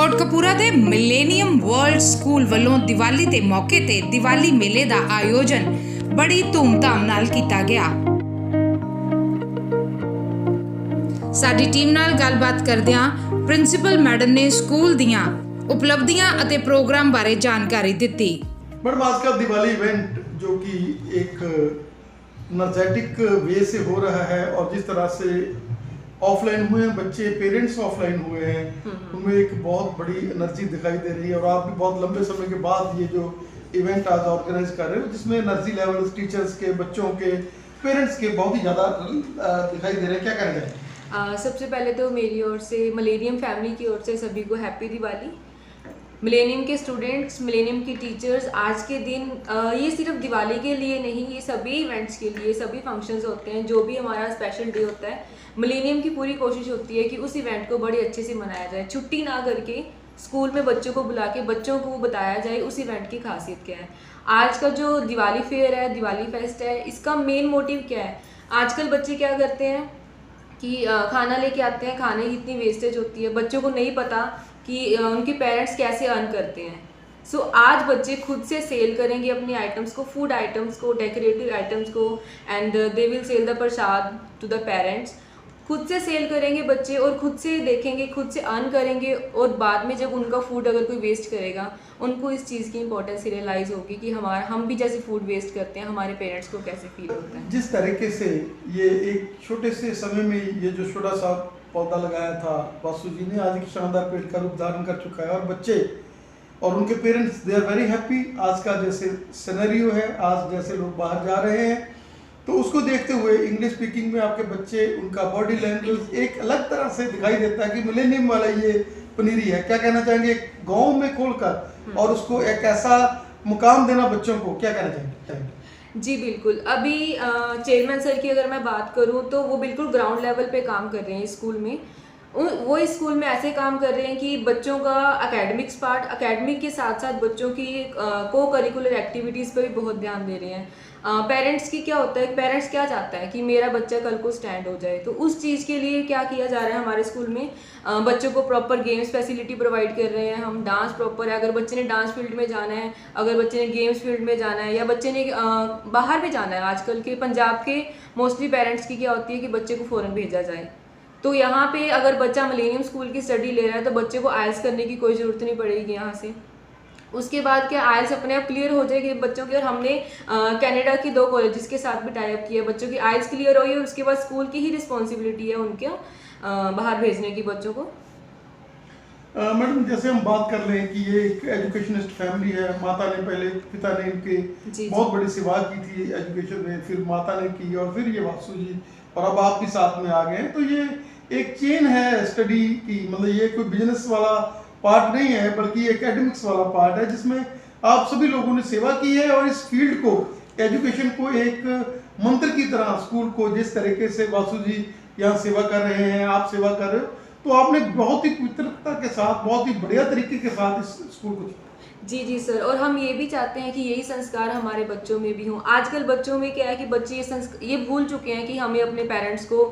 कोटकपूरा के millennium world school वालों दिवाली के मौके ते दिवाली मेले का आयोजन बड़ी धूमधाम नाल कीता गया। साडी टीम नाल गलबात करदियां प्रिंसीपल मैडम ने स्कूल दियां उपलब्धियां अते प्रोग्राम बारे जानकारी दी। मैडम आज का दिवाली इवेंट जो कि एक एनर्जेटिक वे से हो रहा है और जिस तरह से ऑफलाइन हुए हैं बच्चे, पेरेंट्स ऑफलाइन हुए हैं, उनमें एक बहुत बड़ी एनर्जी दिखाई दे रही है। और आप भी बहुत लंबे समय के बाद ये जो इवेंट आज ऑर्गेनाइज कर रहे हो जिसमें एनर्जी लेवल टीचर्स के, बच्चों के, पेरेंट्स के बहुत ही ज़्यादा दिखाई दे रहे हैं, क्या कहना चाहिए? सबसे पहले तो मेरी ओर से मिलेनियम फैमिली की ओर से सभी को हैप्पी दिवाली। मिलेनियम के स्टूडेंट्स, मिलेनियम के टीचर्स, आज के दिन ये सिर्फ दिवाली के लिए नहीं, ये सभी इवेंट्स के लिए, सभी फंक्शंस होते हैं, जो भी हमारा स्पेशल डे होता है, मिलेनियम की पूरी कोशिश होती है कि उस इवेंट को बड़े अच्छे से मनाया जाए। छुट्टी ना करके स्कूल में बच्चों को बुला के बच्चों को बताया जाए उस इवेंट की खासियत क्या है। आज का जो दिवाली फेयर है, दिवाली फेस्ट है, इसका मेन मोटिव क्या है? आजकल बच्चे क्या करते हैं कि खाना लेके आते हैं, खाने की इतनी वेस्टेज होती है, बच्चों को नहीं पता कि उनके पेरेंट्स कैसे अर्न करते हैं। सो आज बच्चे खुद से सेल करेंगे अपनी आइटम्स को, फूड आइटम्स को, डेकोरेटिव आइटम्स को, and they will sell the prasad to the parents. खुद से सेल करेंगे बच्चे और खुद से देखेंगे, खुद से अर्न करेंगे, और बाद में जब उनका फूड अगर कोई वेस्ट करेगा उनको इस चीज़ की इंपॉर्टेंस रियलाइज़ होगी कि हम भी जैसे फूड वेस्ट करते हैं, हमारे पेरेंट्स को कैसे फील होता है। जिस तरीके से ये एक छोटे से समय में ये जो छोटा सा पौधा लगाया था वासु जी ने, आज एक शानदार पेड़ का रूप धारण कर चुका है और बच्चे और उनके parents they are very happy. आज का जैसे सिनेरियो है, आज जैसे लोग बाहर जा रहे हैं, तो उसको देखते हुए इंग्लिश स्पीकिंग में आपके बच्चे, उनका बॉडी लैंग्वेज एक अलग तरह से दिखाई देता है कि मिलेनियम वाला ये पनीरी है। क्या कहना चाहेंगे गांव में खोलकर और उसको एक ऐसा मुकाम देना बच्चों को, क्या कहना चाहेंगे? जी बिल्कुल। अभी चेयरमैन सर की अगर मैं बात करूं तो वो बिल्कुल ग्राउंड लेवल पे काम कर रहे हैं स्कूल में। वो इस स्कूल में ऐसे काम कर रहे हैं कि बच्चों का एकेडमिक्स पार्ट, एकेडमिक के साथ साथ बच्चों की को करिकुलर एक्टिविटीज़ पर भी बहुत ध्यान दे रहे हैं। पेरेंट्स की क्या होता है, पेरेंट्स क्या चाहता है कि मेरा बच्चा कल को स्टैंड हो जाए, तो उस चीज़ के लिए क्या किया जा रहा है हमारे स्कूल में, बच्चों को प्रॉपर गेम्स फैसिलिटी प्रोवाइड कर रहे हैं हम। डांस प्रॉपर है, अगर बच्चे ने डांस फील्ड में जाना है, अगर बच्चे ने गेम्स फील्ड में जाना है, या बच्चे ने बाहर भी जाना है, आजकल के पंजाब के मोस्टली पेरेंट्स की क्या होती है कि बच्चे को फ़ौरन भेजा जाए, तो यहाँ पे अगर बच्चा मिलेनियम स्कूल की स्टडी ले रहा है तो बच्चे को आइल्स करने की कोई ज़रूरत नहीं पड़ेगी यहाँ से। उसके बाद क्या आइल्स अपने आप क्लियर हो जाएगी बच्चों की। और हमने कनाडा की 2 कॉलेजेस के साथ भी टाई अप किया, बच्चों की आइल्स क्लियर हुई और उसके बाद स्कूल की ही रिस्पॉन्सिबिलिटी है उनके बाहर भेजने की बच्चों को। मैडम जैसे हम बात कर लें कि ये एक एजुकेशनिस्ट फैमिली है, माता ने पहले, पिता ने इनके बहुत बड़ी सेवा की थी एजुकेशन में, फिर माता ने की और फिर ये वासु जी और अब आप भी साथ में आ गए हैं, तो ये एक चेन है स्टडी की। मतलब ये कोई बिजनेस वाला पार्ट नहीं है बल्कि एकेडमिक्स वाला पार्ट है जिसमें आप सभी लोगों ने सेवा की है और इस फील्ड को, एजुकेशन को एक मंत्र की तरह स्कूल को, जिस तरीके से वासु जी यहाँ सेवा कर रहे हैं, आप सेवा कर रहे हो, तो आपने बहुत ही पवित्रता के साथ, बहुत ही बढ़िया तरीके के साथ इस स्कूल को। जी सर, और हम ये भी चाहते हैं कि यही संस्कार हमारे बच्चों में भी हों। आजकल बच्चों में क्या है कि बच्चे ये भूल चुके हैं कि हमें अपने पेरेंट्स को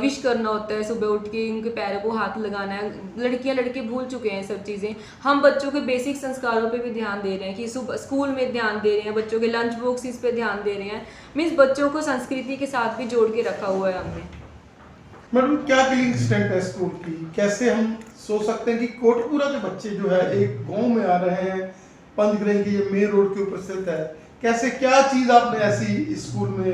विश करना होता है, सुबह उठ के उनके पैरों को हाथ लगाना है। लड़कियां लड़के भूल चुके हैं सब चीज़ें। हम बच्चों के बेसिक संस्कारों पे भी ध्यान दे रहे हैं कि सुबह स्कूल में ध्यान दे रहे हैं, बच्चों के लंच बॉक्स इस पे ध्यान दे रहे हैं, मीन्स बच्चों को संस्कृति के साथ भी जोड़ के रखा हुआ है हमने। मैडम क्या क्लीनिंग स्ट्रेंथ है स्कूल की? कैसे हम सोच सकते हैं कि कोटकपूरा के बच्चे जो है एक गांव में आ रहे हैं, पंचग्राही की ये मेन रोड के ऊपर स्थित है, कैसे क्या चीज़ आपने ऐसी स्कूल में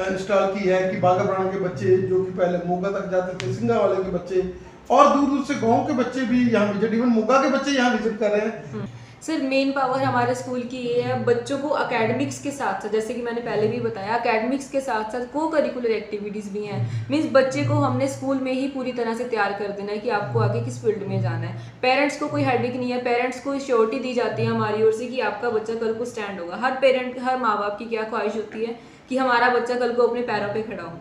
इंस्टॉल की है कि बागापुराना के बच्चे जो कि पहले मोगा तक जाते थे, सिंगा वाले के बच्चे और दूर दूर से गांव के बच्चे भी यहाँ विजिट, इवन मोगा के बच्चे यहाँ विजिट कर रहे हैं? सर मेन पावर हमारे स्कूल की ये है, बच्चों को एकेडमिक्स के साथ साथ, जैसे कि मैंने पहले भी बताया, एकेडमिक्स के साथ साथ को करिकुलर एक्टिविटीज़ भी हैं। मीन्स बच्चे को हमने स्कूल में ही पूरी तरह से तैयार कर देना है कि आपको आगे किस फील्ड में जाना है। पेरेंट्स को कोई हेडेक नहीं है, पेरेंट्स को श्योरिटी दी जाती है हमारी ओर से कि आपका बच्चा कल को स्टैंड होगा। हर माँ बाप की क्या ख्वाहिश होती है कि हमारा बच्चा कल को अपने पैरों पर खड़ा हो,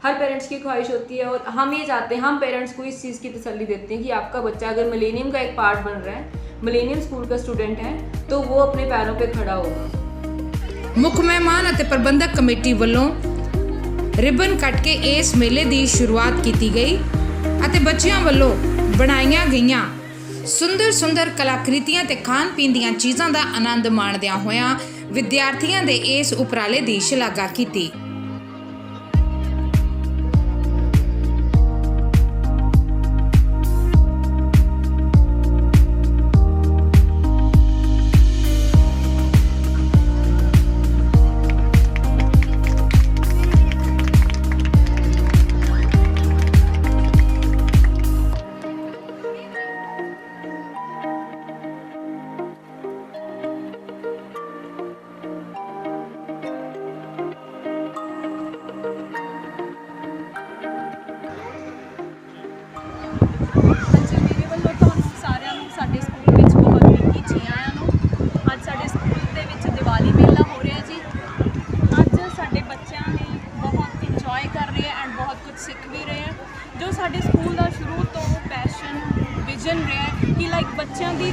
हर पेरेंट्स की ख्वाहिश होती है। और हम ये चाहते हैं, हम पेरेंट्स को इस चीज़ की तसल्ली देते हैं कि आपका बच्चा अगर मिलेनियम का एक पार्ट बन रहा है, मिलेनियम स्कूल का स्टूडेंट है, तो वो अपने पैरों पे खड़ा होगा। मुख्य मेहमान अते प्रबंधक कमेटी वालों रिबन कट के इस मेले की शुरुआत की गई अते बच्चियां वालों बनाईयां गईयां ਸੁੰਦਰ ਸੁੰਦਰ ਕਲਾਕ੍ਰਿਤੀਆਂ ਤੇ ਖਾਣ ਪੀਣ ਦੀਆਂ ਚੀਜ਼ਾਂ ਦਾ ਆਨੰਦ ਮਾਣਦਿਆਂ ਹੋਇਆਂ ਵਿਦਿਆਰਥੀਆਂ ਦੇ ਇਸ ਉਪਰਾਲੇ ਦੀ ਸ਼ਲਾਘਾ ਕੀਤੀ। ਹਾਂਜੀ, ਮੇਰੇ ਵੱਲੋਂ ਤੁਹਾਨੂੰ ਸਾਰਿਆਂ ਨੂੰ ਸਾਡੇ ਸਕੂਲ ਵਿੱਚ ਬਹੁਤ ਨਿੱਘੀ ਜੀ ਆਇਆਂ ਨੂੰ। ਅੱਜ ਸਾਡੇ ਸਕੂਲ ਦੇ ਵਿੱਚ ਦੀਵਾਲੀ ਮੇਲਾ ਹੋ ਰਿਹਾ ਜੀ। ਅੱਜ ਸਾਡੇ ਬੱਚਿਆਂ ਨੇ ਬਹੁਤ ਇੰਜੋਏ ਕਰ ਰਹੇ ਐਂਡ ਬਹੁਤ ਕੁਝ ਸਿੱਖ ਵੀ ਰਹੇ ਹੈ। ਜੋ ਸਾਡੇ ਸਕੂਲ ਦਾ ਸ਼ੁਰੂ ਤੋਂ ਪੈਸ਼ਨ ਵਿਜ਼ਨ ਰਿਹਾ ਹੈ ਕਿ ਲਾਈਕ ਬੱਚਿਆਂ ਦੀ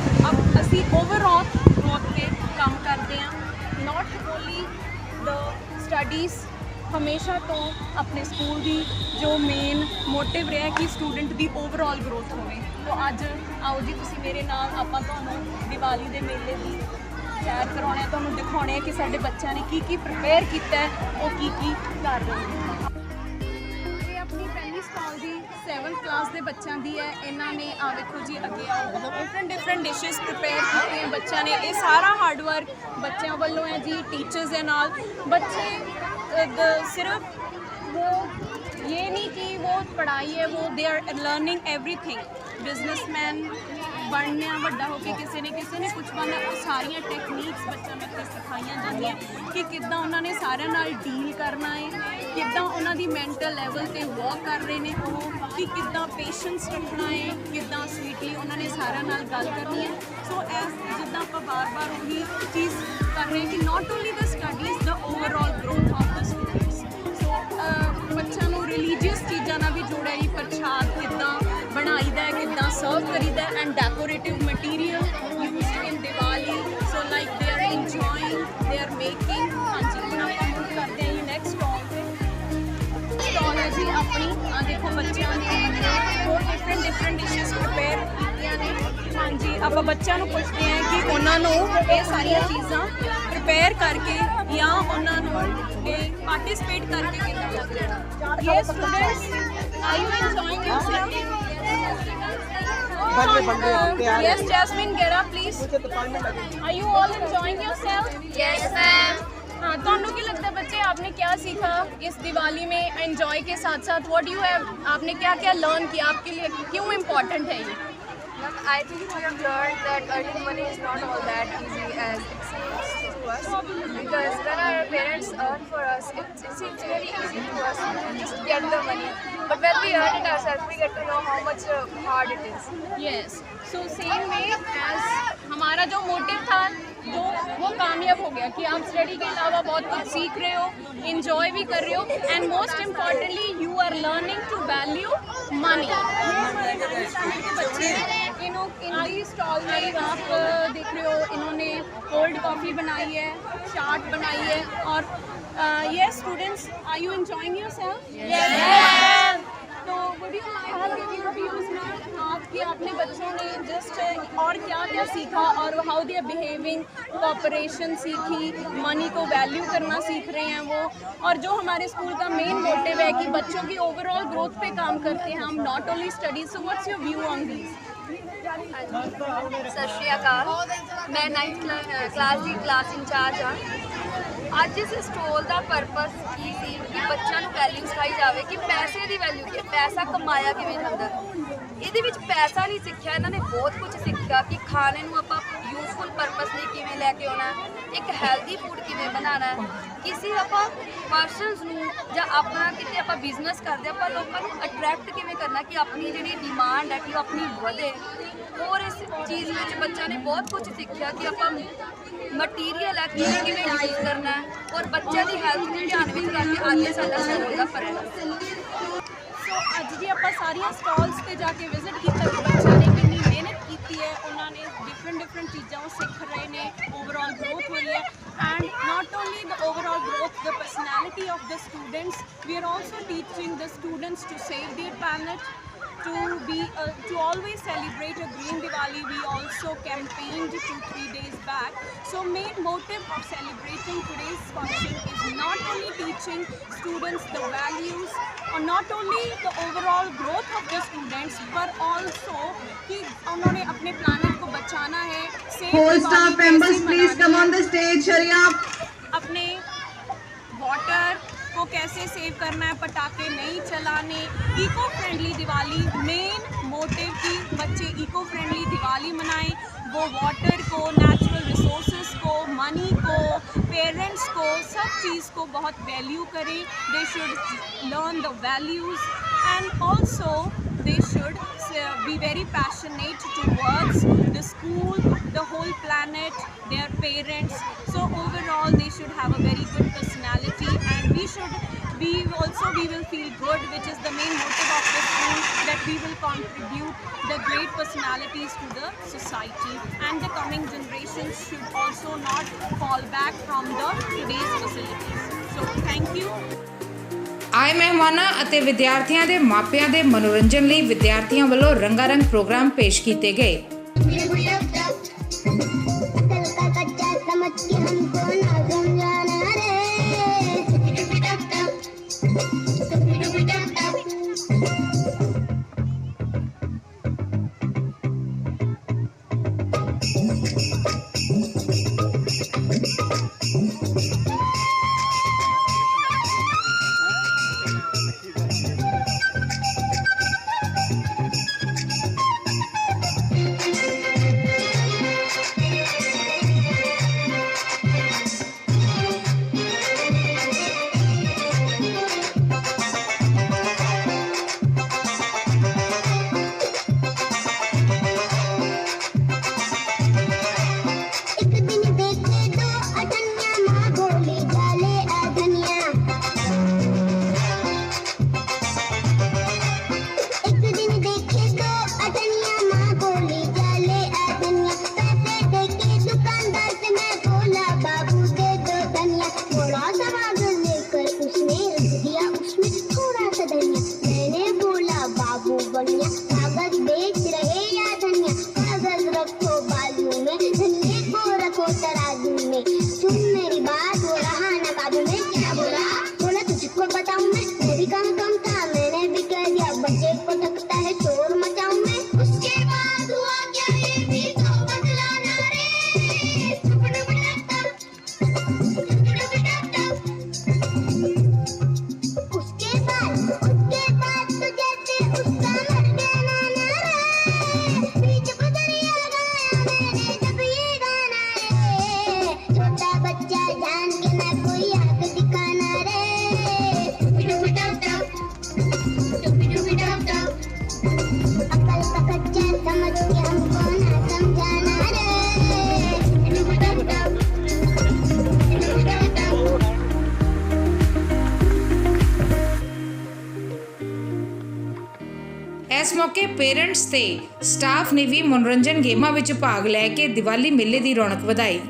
ਅਸੀਂ ਓਵਰਆਲ ਗਰੋਥ 'ਤੇ ਕੰਮ ਕਰਦੇ ਹਾਂ, ਨਾਟ ਓਨਲੀ ਦ ਸਟੱਡੀਜ਼। ਹਮੇਸ਼ਾ ਤੋਂ ਆਪਣੇ ਸਕੂਲ ਦੀ ਜੋ ਮੇਨ ਮੋਟਿਵ ਰਿਹਾ ਕਿ ਸਟੂਡੈਂਟ ਦੀ ਓਵਰਆਲ ਗਰੋਥ ਹੋਵੇ। ਤਾਂ ਅੱਜ ਆਓ ਜੀ, ਤੁਸੀਂ ਮੇਰੇ ਨਾਲ, ਆਪਾਂ ਤੁਹਾਨੂੰ ਦੀਵਾਲੀ ਦੇ ਮੇਲੇ ਦੀ ਸੈਰ ਕਰਾਉਣੇ, ਤੁਹਾਨੂੰ ਦਿਖਾਉਣੇ ਕਿ ਸਾਡੇ ਬੱਚਿਆਂ ਨੇ ਕੀ ਪ੍ਰਿਪੇਅਰ ਕੀਤਾ ਹੈ, ਉਹ ਕੀ ਕਰ ਰਹੇ ਨੇ। ਇਹ ਆਪਣੀ ਪਹਿਲੀ ਸਟਾਲ ਦੀ 7th ਕਲਾਸ ਦੇ ਬੱਚਿਆਂ ਦੀ ਹੈ। ਇਹਨਾਂ ਨੇ ਆ ਵੇਖੋ ਜੀ, ਅੱਗੇ ਆਓ, ਡਿਫਰੈਂਟ ਡਿਸ਼ਿਸ ਪ੍ਰਿਪੇਅਰ ਕੀਤੀਆਂ ਬੱਚਿਆਂ ਨੇ। ਇਹ ਸਾਰਾ ਹਾਰਡ ਵਰਕ ਬੱਚਿਆਂ ਵੱਲੋਂ ਹੈ ਜੀ, ਟੀਚਰਸ ਦੇ ਨਾਲ। ਬੱਚੇ सिर्फ वो ये नहीं कि वो पढ़ाई है, वो they are learning everything. Businessman बनना, ਵੱਡਾ ਹੋ ਕੇ ਕਿਸੇ ਨੇ ਕੁਝ ਬਣਨਾ, ਉਹ ਸਾਰੀਆਂ ਟੈਕਨੀਕਸ ਬੱਚਿਆਂ ਨੂੰ ਇੱਥੇ ਸਿਖਾਈਆਂ ਜਾਂਦੀਆਂ ਕਿ ਕਿੱਦਾਂ ਉਹਨਾਂ ਨੇ ਸਾਰਿਆਂ ਨਾਲ ਡੀਲ ਕਰਨਾ ਹੈ, ਕਿੱਦਾਂ ਉਹਨਾਂ ਦੀ ਮੈਂਟਲ ਲੈਵਲ 'ਤੇ ਵਰਕ ਕਰ ਰਹੇ ਨੇ ਉਹ, ਕਿ ਕਿੱਦਾਂ ਪੇਸ਼ੈਂਸ ਰੱਖਣਾ ਹੈ, ਕਿੱਦਾਂ ਸਵੀਟਲੀ ਉਹਨਾਂ ਨੇ ਸਾਰਿਆਂ ਨਾਲ ਗੱਲ ਕਰਨੀ ਹੈ। ਸੋ ਐਸ ਜਿੱਦਾਂ ਆਪਾਂ ਬਾਰ-ਬਾਰ ਉਹੀ ਚੀਜ਼ ਕਰ ਰਹੇ ਕਿ not only the studies, the overall growth of the students. So ਬੱਚਿਆਂ ਨੂੰ ਰਿਲੀਜੀਅਸ ਚੀਜ਼ਾਂ ਨਾਲ ਵੀ ਜੋੜਿਆ ਜੀ, ਪ੍ਰਸ਼ਾਦ ਕਿੱਦਾਂ ਬਣਾਈਦਾ, ਕਿੱਦਾਂ ਸਰਵ ਕਰੀਦਾ, and decorative material used in Diwali. So like they are enjoying, they are making. ਹਾਂਜੀ, ਹੁਣ ਆਪਾਂ ਮੂਵ ਕਰਦੇ ਹਾਂ ਜੀ ਨੈਕਸਟ ਸਟਾਲ 'ਤੇ। ਸਟਾਲ ਹੈ ਜੀ ਆਪਣੀ, ਆ ਦੇਖੋ ਬੱਚਿਆਂ ਨੇ ਹੋਰ ਡਿਫਰੈਂਟ ਡਿਸ਼ਿਸ ਪ੍ਰਿਪੇਅਰ ਕੀਤੀਆਂ ਨੇ। ਹਾਂਜੀ, ਆਪਾਂ ਬੱਚਿਆਂ ਨੂੰ ਪੁੱਛਦੇ ਹਾਂ ਕਿ ਉਹਨਾਂ ਨੂੰ ਇਹ ਸਾਰੀਆਂ ਚੀਜ਼ਾਂ ਪ੍ਰਿਪੇਅਰ ਕਰਕੇ ਜਾਂ ਉਹਨਾਂ ਨੂੰ ਇਹ ਪਾਰਟਿਸਿਪੇਟ ਕਰਕੇ ਕਿੰਨਾ ਲੱਗ ਰਿਹਾ। Yes students, are you enjoying yourself? Yes, Jasmine, get up please. Are you all enjoying yourself? Yes ma'am. हाँ, ਤੁਹਾਨੂੰ ਕੀ लगता है बच्चे, आपने क्या सीखा इस दिवाली में? एंजॉय के साथ साथ what do you have, आपने क्या क्या लर्न किया, आपके लिए क्यों इम्पोर्टेंट है ये? Ma'am, I think we have learned that earning money is not all that easy as it seems to us. Because when our parents earn for us, it seems very easy to us to just get the money. But when we earn it ourselves, we get to know how much hard it is. Yes. So same way as हमारा जो motive था जो वो कामयाब हो गया कि आप स्टडी के अलावा बहुत कुछ सीख रहे हो, इंजॉय भी कर रहे हो, and most importantly you are learning to value money. बच्चे इनकी स्टॉल में आप देख रहे हो, इन्होंने कोल्ड कॉफ़ी बनाई है, चाट बनाई है। और ये students, are you enjoying yourself? Yes. तो would you like to give your views ma'am, आपकी आपने बच्चों ने जस्ट और क्या क्या सीखा, और how they are behaving, cooperation सीखी, मनी को वैल्यू करना सीख रहे हैं वो, और जो हमारे स्कूल का मेन मोटिव है कि बच्चों की ओवरऑल ग्रोथ पे काम करते हैं हम, not only studies. So what's your view on these? सत श्री अकाल, मैं 9th क्लास की क्लास इंचार्ज हाँ। ਅੱਜ ਇਸ ਸਟੋਲ ਦਾ ਪਰਪਸ ਕੀ ਸੀ ਕਿ ਬੱਚਿਆਂ ਨੂੰ ਵੈਲਿਊ ਸਿਖਾਈ ਜਾਵੇ ਕਿ ਪੈਸੇ ਦੀ ਵੈਲਿਊ ਕੀ ਹੈ, ਪੈਸਾ ਕਮਾਇਆ ਕਿਵੇਂ ਜਾਂਦਾ। ਇਹਦੇ ਵਿੱਚ ਪੈਸਾ ਨਹੀਂ ਸਿੱਖਿਆ, ਇਹਨਾਂ ਨੇ ਬਹੁਤ ਕੁਝ ਸਿੱਖਿਆ ਕਿ ਖਾਣੇ ਨੂੰ ਆਪਾਂ ਯੂਜ਼ਫੁਲ ਪਰਪਸ ਲਈ ਕਿਵੇਂ ਲੈ ਕੇ ਆਉਣਾ, ਇੱਕ ਹੈਲਦੀ ਫੂਡ ਕਿਵੇਂ ਬਣਾਉਣਾ, ਕਿਸੇ ਆਪਾਂ ਪਰਸਨਸ ਨੂੰ ਜਾਂ ਆਪਣਾ ਕਿਤੇ ਆਪਾਂ ਬਿਜ਼ਨਸ ਕਰਦੇ ਆਪਾਂ ਲੋਕਾਂ ਨੂੰ ਅਟਰੈਕਟ ਕਿਵੇਂ ਕਰਨਾ ਕਿ ਆਪਣੀ ਜਿਹੜੀ ਡਿਮਾਂਡ ਹੈ ਕਿ ਉਹ ਆਪਣੀ ਵਧੇ। और इस चीज़ में बच्चा ने बहुत कुछ सीखा कि आप मटीरियल है किमें यूज करना है और बच्चे की हेल्थ को ध्यान में रख के आगे साडा स्कूल का फर्क। सो अज जी आप सारिया स्टॉल्स पर जाके विजिट किया कि बच्चों ने कितनी मेहनत की है, उन्होंने डिफरेंट चीज़ों सीख रहे हैं, ओवरऑल ग्रोथ हो रही है। And not only the overall growth, the personality of the students, we are also teaching the students to save their planet, to always celebrate a green Diwali, we also campaigned 2-3 days back. So main motive of celebrating today's function is not only teaching students the values or not only the overall growth of the students, but also कि उन्होंने अपने planet को बचाना है, save Whole Diwali staff कैसे members, please मनानी come है, on the stage. Hurry up. अपने वाटर को कैसे सेव करना है, पटाखे नहीं चलाने, eco friendly Diwali main motive की बच्चे इको फ्रेंडली दिवाली मनाएं, वो वाटर को, नेचुरल रिसोर्सेज को, मनी को, पेरेंट्स को, सब चीज़ को बहुत वैल्यू करें. They should learn the values and also they should be very passionate towards the school, the whole planet, their parents. So overall they should have a very good personality, and we will feel good, which is the main motive of the school, that we will contribute the great personalities to the society, and the coming generations should also not fall back from the today's facilities. So thank you. ਆਏ ਮਹਿਮਾਨਾਂ ਅਤੇ ਵਿਦਿਆਰਥੀਆਂ ਦੇ ਮਾਪਿਆਂ ਦੇ ਮਨੋਰੰਜਨ ਲਈ ਵਿਦਿਆਰਥੀਆਂ ਵੱਲੋਂ ਰੰਗਾਰੰਗ ਪ੍ਰੋਗਰਾਮ ਪੇਸ਼ ਕੀਤੇ ਗਏ. ਇਸ ਮੌਕੇ ਪੇਰੈਂਟਸ ਤੇ ਸਟਾਫ ਨੇ ਵੀ ਮਨੋਰੰਜਨ ਗੇਮਾਂ ਵਿੱਚ ਭਾਗ ਲੈ ਕੇ ਦੀਵਾਲੀ ਮੇਲੇ ਦੀ ਰੌਣਕ ਵਧਾਈ.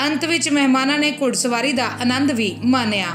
ਅੰਤ ਵਿੱਚ ਮਹਿਮਾਨਾਂ ਨੇ ਘੁੜਸਵਾਰੀ ਦਾ ਆਨੰਦ ਵੀ ਮਾਣਿਆ.